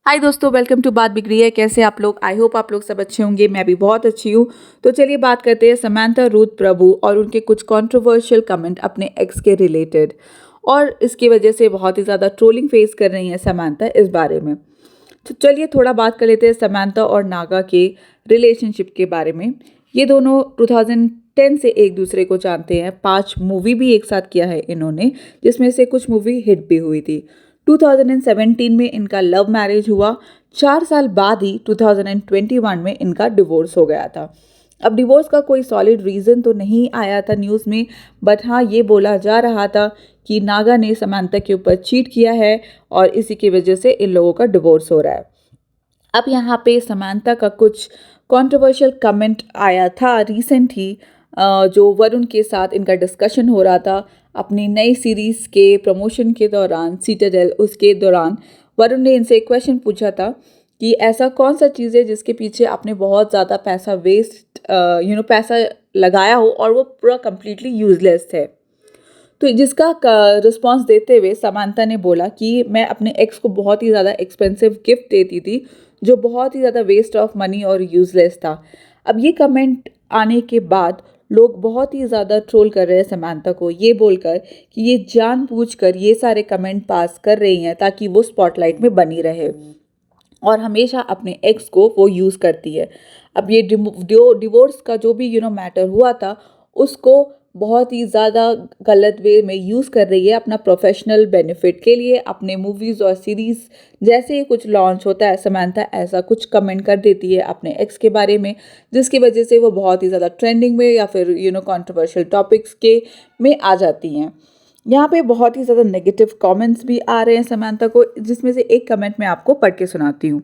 हाय दोस्तों, welcome to बात बिगड़ी है। कैसे आप लोग? आई होप आप लोग सब अच्छे होंगे। मैं भी बहुत अच्छी हूँ। तो चलिए बात करते हैं समांथा रूथ प्रभु और उनके कुछ कंट्रोवर्शियल कमेंट अपने एक्स के रिलेटेड, और इसकी वजह से बहुत ही ज़्यादा ट्रोलिंग फेस कर रही हैं समांथा इस बारे में। तो चलिए थोड़ा बात कर लेते हैं समांथा और नागा के रिलेशनशिप के बारे में। ये दोनों 2010 से एक दूसरे को जानते हैं। 5 मूवी भी एक साथ किया है इन्होंने, जिसमें से कुछ मूवी हिट भी हुई थी। 2017 में इनका लव मैरिज हुआ। 4 साल बाद ही 2021 में इनका डिवोर्स हो गया था। अब डिवोर्स का कोई सॉलिड रीज़न तो नहीं आया था न्यूज़ में, बट हाँ ये बोला जा रहा था कि नागा ने समांथा के ऊपर चीट किया है और इसी की वजह से इन लोगों का डिवोर्स हो रहा है। अब यहाँ पे समांथा का कुछ कंट्रोवर्शियल कमेंट आया था रिसेंट ही, जो वरुण के साथ इनका डिस्कशन हो रहा था अपनी नई सीरीज़ के प्रमोशन के दौरान, सीटाडेल, उसके दौरान वरुण ने इनसे एक क्वेश्चन पूछा था कि ऐसा कौन सा चीज़ है जिसके पीछे आपने बहुत ज़्यादा पैसा पैसा लगाया हो और वो पूरा कम्प्लीटली यूजलेस है। तो जिसका रिस्पॉन्स देते हुए समांथा ने बोला कि मैं अपने एक्स को बहुत ही ज़्यादा एक्सपेंसिव गिफ्ट देती थी, जो बहुत ही ज़्यादा वेस्ट ऑफ मनी और यूजलेस था। अब ये कमेंट आने के बाद लोग बहुत ही ज़्यादा ट्रोल कर रहे हैं समांथा को, ये बोलकर कि ये जानबूझकर ये सारे कमेंट पास कर रही हैं ताकि वो स्पॉटलाइट में बनी रहे और हमेशा अपने एक्स को वो यूज़ करती है। अब ये डिवोर्स का जो भी मैटर हुआ था, उसको बहुत ही ज़्यादा गलत वे में यूज़ कर रही है अपना प्रोफेशनल बेनिफिट के लिए। अपने मूवीज़ और सीरीज़ जैसे ही कुछ लॉन्च होता है, समांथा ऐसा कुछ कमेंट कर देती है अपने एक्स के बारे में, जिसकी वजह से वो बहुत ही ज़्यादा ट्रेंडिंग में या फिर कंट्रोवर्शियल टॉपिक्स के में आ जाती हैं। यहाँ पे बहुत ही ज़्यादा नेगेटिव कमेंट्स भी आ रहे हैं समांथा को, जिसमें से एक कमेंट मैं आपको पढ़ के सुनाती हूँ।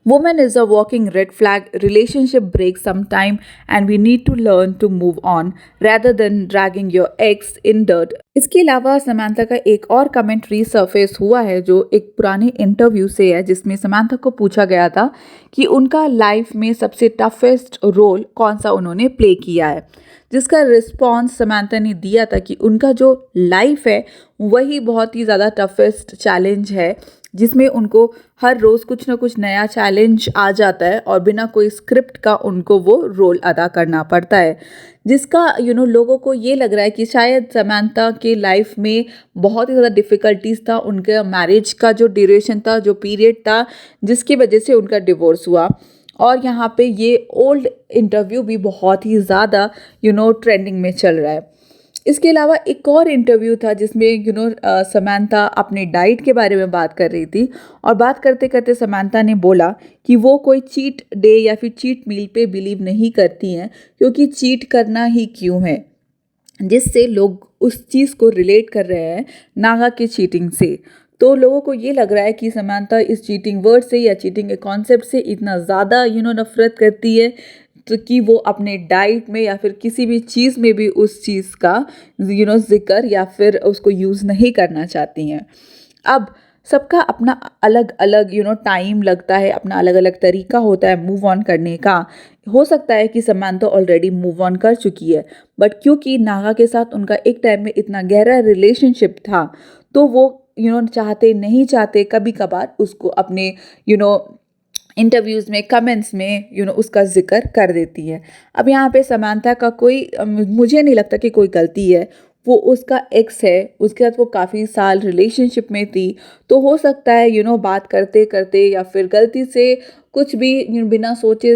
Woman is a walking red flag. Relationship breaks sometime, and we need to learn to move on rather than dragging your ex in dirt. इसके अलावा समांथा का एक और कमेंट रीसर्फेस हुआ है, जो एक पुराने इंटरव्यू से है, जिसमें समांथा को पूछा गया था कि उनका लाइफ में सबसे टफेस्ट रोल कौन सा उन्होंने प्ले किया है, जिसका रिस्पॉन्स समांथा ने दिया था कि उनका जो लाइफ है वही बहुत ही ज़्यादा टफेस्ट चैलेंज है, जिसमें उनको हर रोज़ कुछ ना कुछ नया चैलेंज आ जाता है और बिना कोई स्क्रिप्ट का उनको वो रोल अदा करना पड़ता है। जिसका लोगों को ये लग रहा है कि शायद समांथा के लाइफ में बहुत ही ज़्यादा डिफ़िकल्टीज़ था, उनके मैरिज का जो ड्यूरेशन था, जो पीरियड था, जिसकी वजह से उनका डिवोर्स हुआ। और यहाँ पे ये ओल्ड इंटरव्यू भी बहुत ही ज़्यादा ट्रेंडिंग में चल रहा है। इसके अलावा एक और इंटरव्यू था जिसमें समांथा अपने डाइट के बारे में बात कर रही थी, और बात करते करते समांथा ने बोला कि वो कोई चीट डे या फिर चीट मील पे बिलीव नहीं करती हैं, क्योंकि चीट करना ही क्यों है, जिससे लोग उस चीज़ को रिलेट कर रहे हैं नागा की चीटिंग से। तो लोगों को ये लग रहा है कि समांथा इस चीटिंग वर्ड से या चीटिंग के कॉन्सेप्ट से इतना ज़्यादा नफरत करती है, तो कि वो अपने डाइट में या फिर किसी भी चीज़ में भी उस चीज़ का जिक्र या फिर उसको यूज़ नहीं करना चाहती हैं। अब सबका अपना अलग अलग टाइम लगता है, अपना अलग अलग तरीका होता है मूव ऑन करने का। हो सकता है कि समांथा ऑलरेडी मूव ऑन कर चुकी है, बट क्योंकि नागा के साथ उनका एक टाइम में इतना गहरा रिलेशनशिप था, तो वो चाहते नहीं चाहते कभी कभार उसको अपने इंटरव्यूज़ में, कमेंट्स में उसका जिक्र कर देती है। अब यहाँ पे समांथा का कोई मुझे नहीं लगता कि कोई गलती है। वो उसका एक्स है, उसके साथ वो काफ़ी साल रिलेशनशिप में थी, तो हो सकता है बात करते करते या फिर गलती से कुछ भी बिना सोचे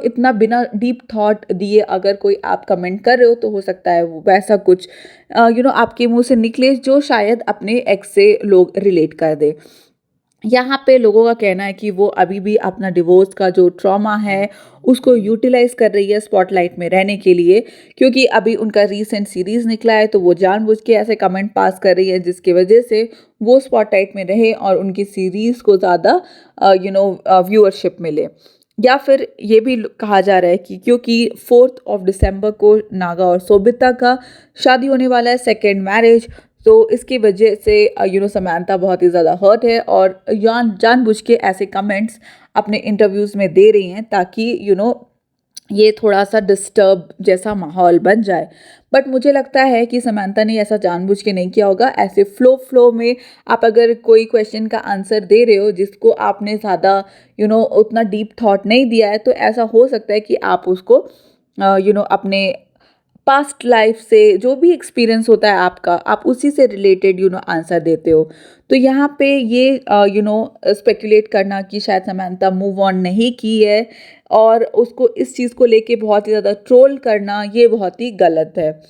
इतना बिना डीप थॉट दिए अगर कोई आप कमेंट कर रहे हो, तो हो सकता है वो वैसा कुछ आपके मुंह से निकले जो शायद अपने एक्स से लोग रिलेट कर दे। यहाँ पे लोगों का कहना है कि वो अभी भी अपना डिवोर्स का जो ट्रॉमा है उसको यूटिलाइज कर रही है स्पॉटलाइट में रहने के लिए, क्योंकि अभी उनका रीसेंट सीरीज़ निकला है, तो वो जानबूझ के ऐसे कमेंट पास कर रही है जिसकी वजह से वो स्पॉटलाइट में रहे और उनकी सीरीज़ को ज़्यादा व्यूअरशिप मिले। या फिर ये भी कहा जा रहा है कि क्योंकि 4 दिसंबर को नागा और सोबिता का शादी होने वाला है, सेकेंड मैरिज, तो इसकी वजह से समांथा बहुत ही ज़्यादा हर्ट है और जानबूझ के ऐसे कमेंट्स अपने इंटरव्यूज़ में दे रही हैं ताकि ये थोड़ा-सा डिस्टर्ब जैसा माहौल बन जाए। बट मुझे लगता है कि समंथा ने ऐसा जानबूझ के नहीं किया होगा। ऐसे फ़्लो में आप अगर कोई क्वेश्चन का आंसर दे रहे हो जिसको आपने ज़्यादा उतना डीप थॉट नहीं दिया है, तो ऐसा हो सकता है कि आप उसको अपने पास्ट लाइफ से जो भी एक्सपीरियंस होता है आपका, आप उसी से रिलेटेड आंसर देते हो। तो यहाँ पे ये स्पेकुलेट करना कि शायद समंथा मूव ऑन नहीं की है और उसको इस चीज़ को लेके बहुत ही ज़्यादा ट्रोल करना, ये बहुत ही गलत है।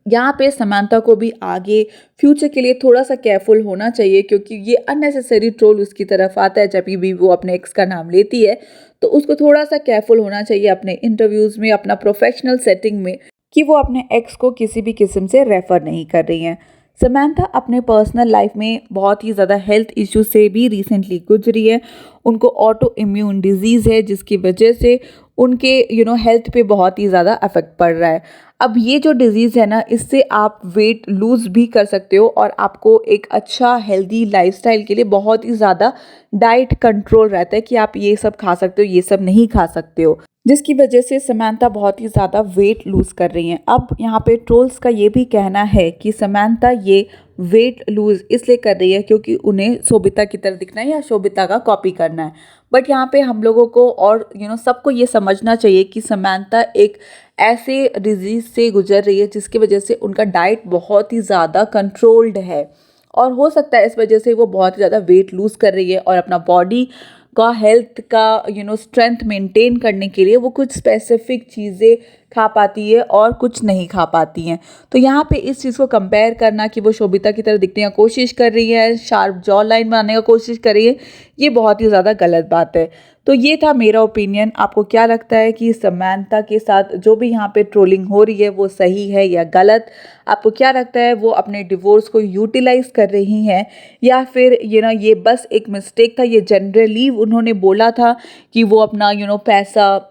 यहाँ पे समंथा को भी आगे फ्यूचर के लिए थोड़ा-सा केयरफुल होना चाहिए, क्योंकि ये अननेसेसरी ट्रोल उसकी तरफ आता है जब भी वो अपने एक्स का नाम लेती है। तो उसको थोड़ा-सा केयरफुल होना चाहिए अपने इंटरव्यूज़ में, अपना प्रोफेशनल सेटिंग में, कि वो अपने एक्स को किसी भी किस्म से रेफ़र नहीं कर रही हैं। समंथा अपने पर्सनल लाइफ में बहुत ही ज़्यादा हेल्थ इश्यू से भी रिसेंटली गुजरी है। उनको ऑटो इम्यून डिजीज़ है जिसकी वजह से उनके हेल्थ पे बहुत ही ज़्यादा इफ़ेक्ट पड़ रहा है। अब ये जो डिज़ीज़ है ना, इससे आप वेट लूज़ भी कर सकते हो और आपको एक अच्छा हेल्दी लाइफ़स्टाइल के लिए बहुत ही ज़्यादा डाइट कंट्रोल रहता है कि आप ये सब खा सकते हो, ये सब नहीं खा सकते हो। जिसकी वजह से समंथा बहुत ही ज़्यादा वेट लूज़ कर रही हैं। अब यहाँ पे ट्रोल्स का ये भी कहना है कि समंथा ये वेट लूज़ इसलिए कर रही है क्योंकि उन्हें शोभिता की तरह दिखना है या शोभिता का कॉपी करना है। बट यहाँ पे हम लोगों को और सबको ये समझना चाहिए कि समंथा एक ऐसे डिज़ीज़ से गुजर रही है जिसकी वजह से उनका डाइट बहुत ही ज़्यादा कंट्रोल्ड है और हो सकता है इस वजह से वो बहुत ज़्यादा वेट लूज़ कर रही है और अपना बॉडी का हेल्थ का स्ट्रेंथ मेंटेन करने के लिए वो कुछ स्पेसिफिक चीज़ें खा पाती है और कुछ नहीं खा पाती हैं। तो यहाँ पे इस चीज़ को कंपेयर करना कि वो शोभिता की तरह दिखने का कोशिश कर रही है, शार्प जॉ लाइन बनाने का कोशिश कर रही है, ये बहुत ही ज़्यादा गलत बात है। तो ये था मेरा ओपिनियन। आपको क्या लगता है कि समंथा के साथ जो भी यहाँ पे ट्रोलिंग हो रही है वो सही है या गलत? आपको क्या लगता है वो अपने डिवोर्स को यूटिलाइज़ कर रही हैं या फिर ये बस एक मिस्टेक था, ये जनरली उन्होंने बोला था कि वो अपना पैसा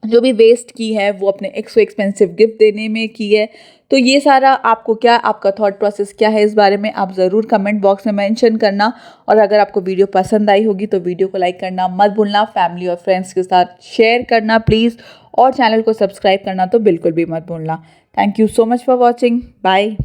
जो भी वेस्ट की है वो अपने एक्स को एक्सपेंसिव गिफ्ट देने में की है? तो ये सारा आपका थॉट प्रोसेस क्या है इस बारे में, आप ज़रूर कमेंट बॉक्स में मेंशन करना। और अगर आपको वीडियो पसंद आई होगी तो वीडियो को लाइक करना मत भूलना, फैमिली और फ्रेंड्स के साथ शेयर करना प्लीज़, और चैनल को सब्सक्राइब करना तो बिल्कुल भी मत भूलना। Thank you so much for watching. Bye.